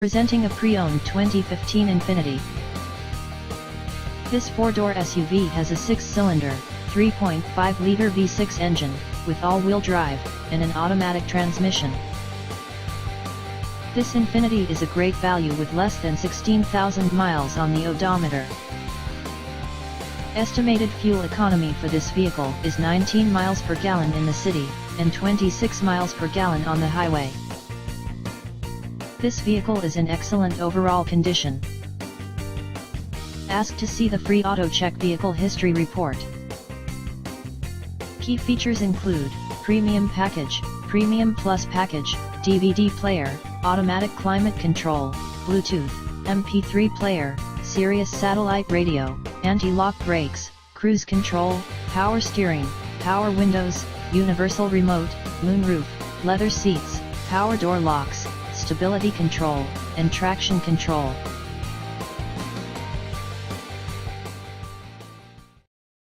Presenting a pre-owned 2015 Infiniti. This four-door SUV has a six-cylinder, 3.5-liter V6 engine, with all-wheel drive, and an automatic transmission. This Infiniti is a great value with less than 16,000 miles on the odometer. Estimated fuel economy for this vehicle is 19 miles per gallon in the city, and 26 miles per gallon on the highway. This vehicle is in excellent overall condition. Ask to see the free AutoCheck Vehicle History Report. Key features include Premium Package, Premium Plus Package, DVD player, automatic climate control, Bluetooth, MP3 player, Sirius satellite radio, anti-lock brakes, cruise control, power steering, power windows, universal remote, moonroof, leather seats, power door locks, stability control, and traction control.